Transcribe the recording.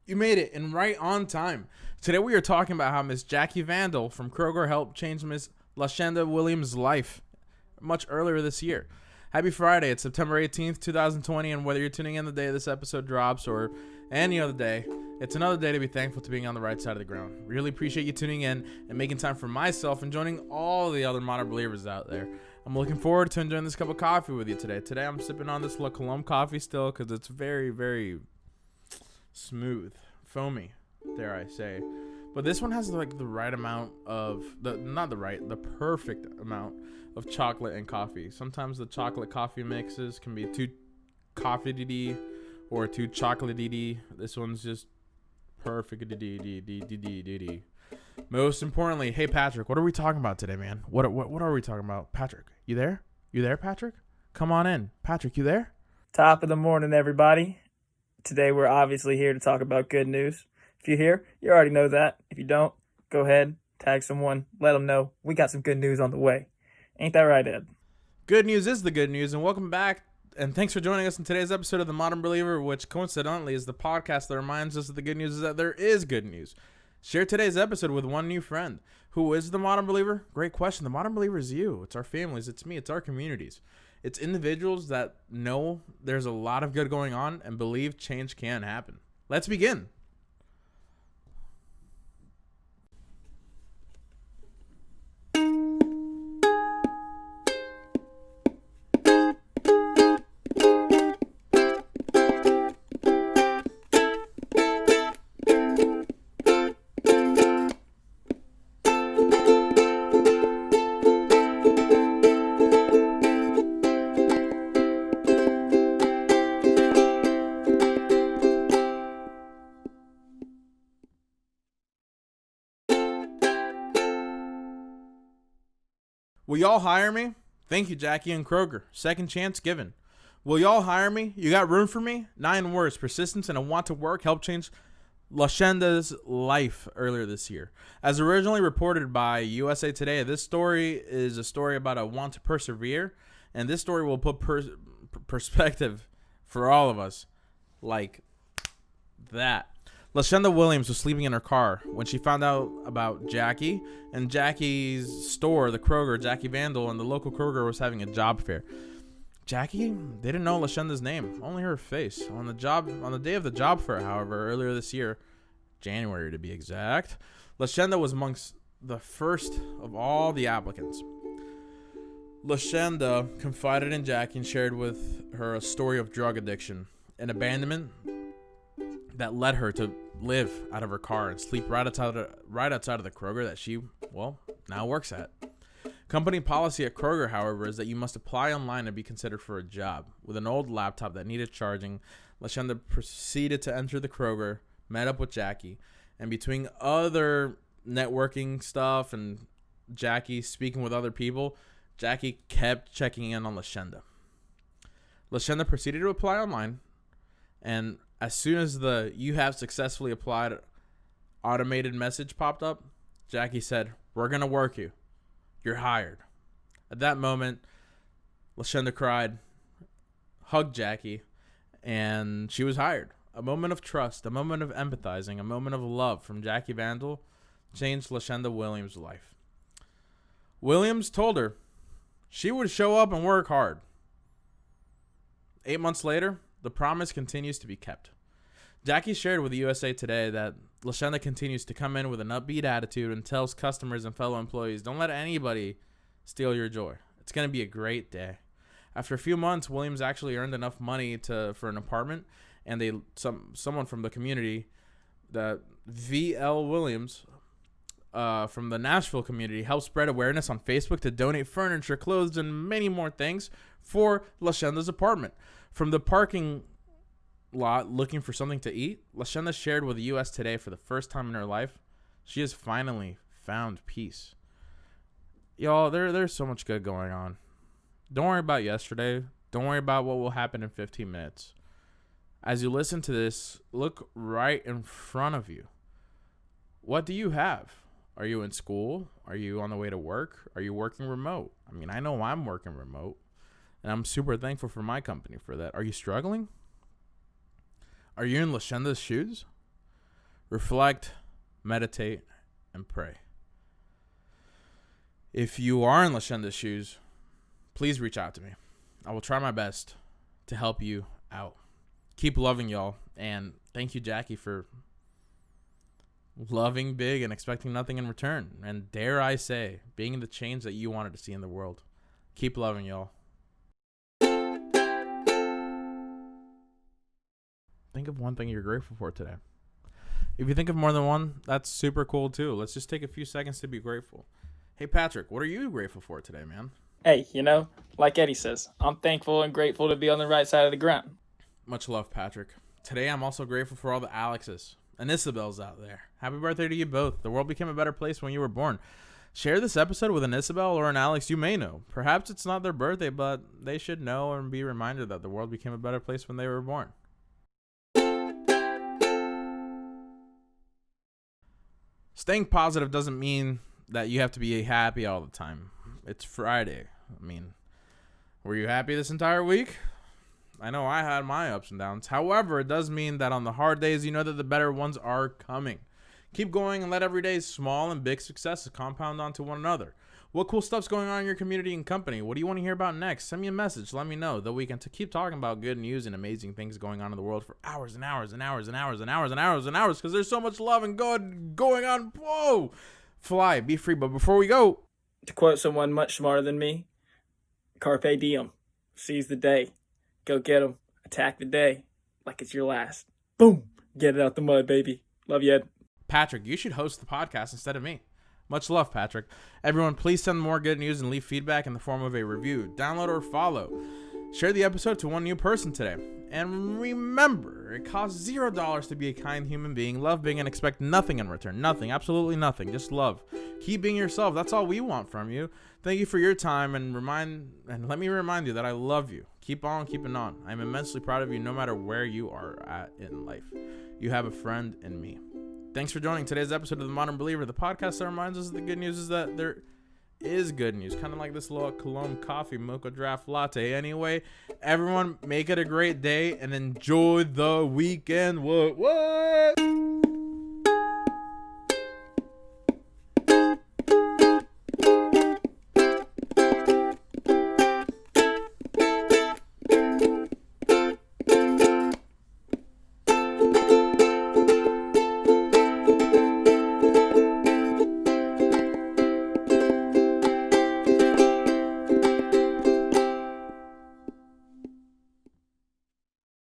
You made it, and right on time. Today we are talking about how Miss Jackie Vandal from Kroger helped change Miss Lashenda Williams' life much earlier this year. Happy Friday. It's September 18th, 2020, and whether you're tuning in the day this episode drops or any other day, it's another day to be thankful to being on the right side of the ground. Really appreciate you tuning in and making time for myself and joining all the other modern believers out there. I'm looking forward to enjoying this cup of coffee with you today. Today I'm sipping on this La Colombe coffee still because it's very, very smooth, foamy, dare I say. But this one has like the right amount of the perfect amount of chocolate and coffee. Sometimes the chocolate coffee mixes can be too coffee-y or too chocolate-y. This one's just perfect. Most importantly, hey Patrick, what are we talking about today, man? What are we talking about? Patrick, you there? You there, Patrick? Come on in. Patrick, you there? Top of the morning, everybody. Today we're obviously here to talk about good news. If you're here, you already know that. If you don't, go ahead, tag someone, let them know we got some good news on the way. Ain't that right, Ed? Good news is the good news, and welcome back, and thanks for joining us in today's episode of The Modern Believer, which coincidentally is the podcast that reminds us that the good news is that there is good news. Share today's episode with one new friend. Who is the Modern Believer? Great question. The Modern Believer is you. It's our families. It's me. It's our communities. It's individuals that know there's a lot of good going on and believe change can happen. Let's begin. Will y'all hire me? Thank you, Jackie and Kroger. Second chance given. Will y'all hire me? You got room for me? 9 words. Persistence and a want to work helped change Lashenda's life earlier this year. As originally reported by USA Today, this story is a story about a want to persevere, and this story will put perspective for all of us like that. Lashenda Williams was sleeping in her car when she found out about Jackie, and Jackie's store, the Kroger, Jackie Vandal, and the local Kroger was having a job fair. Jackie, they didn't know Lashenda's name, only her face. On the day of the job fair, however, earlier this year, January to be exact, Lashenda was amongst the first of all the applicants. Lashenda confided in Jackie and shared with her a story of drug addiction and abandonment that led her to live out of her car and sleep right outside of the Kroger that she, now works at. Company policy at Kroger, however, is that you must apply online to be considered for a job. With an old laptop that needed charging, Lashenda proceeded to enter the Kroger, met up with Jackie, and between other networking stuff and Jackie speaking with other people, Jackie kept checking in on Lashenda. Lashenda proceeded to apply online, and as soon as the "you have successfully applied" automated message popped up, Jackie said, "We're going to work you. You're hired." At that moment, Lashenda cried, hugged Jackie, and she was hired. A moment of trust, a moment of empathizing, a moment of love from Jackie Vandal changed Lashenda Williams' life. Williams told her she would show up and work hard. 8 months later, the promise continues to be kept. Jackie shared with USA Today that Lashenda continues to come in with an upbeat attitude and tells customers and fellow employees, "Don't let anybody steal your joy. It's going to be a great day." After a few months, Williams actually earned enough money for an apartment, and someone from the community, the VL Williams, from the Nashville community, helped spread awareness on Facebook to donate furniture, clothes, and many more things for Lashenda's apartment. From the parking lot looking for something to eat, Lashenda shared with the US Today for the first time in her life, she has finally found peace. Y'all, there's so much good going on. Don't worry about yesterday. Don't worry about what will happen in 15 minutes. As you listen to this, look right in front of you. What do you have? Are you in school? Are you on the way to work? Are you working remote? I mean, I know I'm working remote, and I'm super thankful for my company for that. Are you struggling? Are you in Lashenda's shoes? reflect, meditate, and pray. If you are in Lashenda's shoes, please reach out to me. I will try my best to help you out. Keep loving y'all, and thank you, Jackie, for loving big and expecting nothing in return, and dare I say, being the change that you wanted to see in the world. Keep loving y'all. Think of one thing you're grateful for today. If you think of more than one, that's super cool too. Let's just take a few seconds to be grateful. Hey Patrick, what are you grateful for today, man? Hey, like Eddie says, I'm thankful and grateful to be on the right side of the ground. Much love, Patrick. Today I'm also grateful for all the Alexes and Isabels out there. Happy birthday to you both. The world became a better place when you were born. Share this episode with an Isabel or an Alex you may know. Perhaps it's not their birthday, but they should know and be reminded that the world became a better place when they were born. Staying positive doesn't mean that you have to be happy all the time. It's Friday. Were you happy this entire week? I know I had my ups and downs. However, it does mean that on the hard days, you know that the better ones are coming. Keep going and let every day's small and big successes compound onto one another. What cool stuff's going on in your community and company? What do you want to hear about next? Send me a message. Let me know. That we can keep talking about good news and amazing things going on in the world for hours and hours and hours and hours and hours and hours and hours, because there's so much love and good going on. Whoa! Fly, be free. But before we go, To quote someone much smarter than me, Carpe diem. Seize the day. Go get 'em. Attack the day like it's your last. Boom! Get it out the mud, baby. Love you, Ed. Patrick, you should host the podcast instead of me. Much love, Patrick. Everyone, please send more good news and leave feedback in the form of a review, download, or follow. Share the episode to one new person today. And remember, it costs $0 to be a kind human being. Love being and expect nothing in return. Nothing. Absolutely nothing. Just love. Keep being yourself. That's all we want from you. Thank you for your time, and let me remind you that I love you. Keep on keeping on. I'm immensely proud of you no matter where you are at in life. You have a friend in me. Thanks for joining today's episode of The Modern Believer, the podcast that reminds us the good news is that there is good news. Kind of like this little Cologne coffee mocha draft latte. Anyway, everyone, make it a great day and enjoy the weekend. What?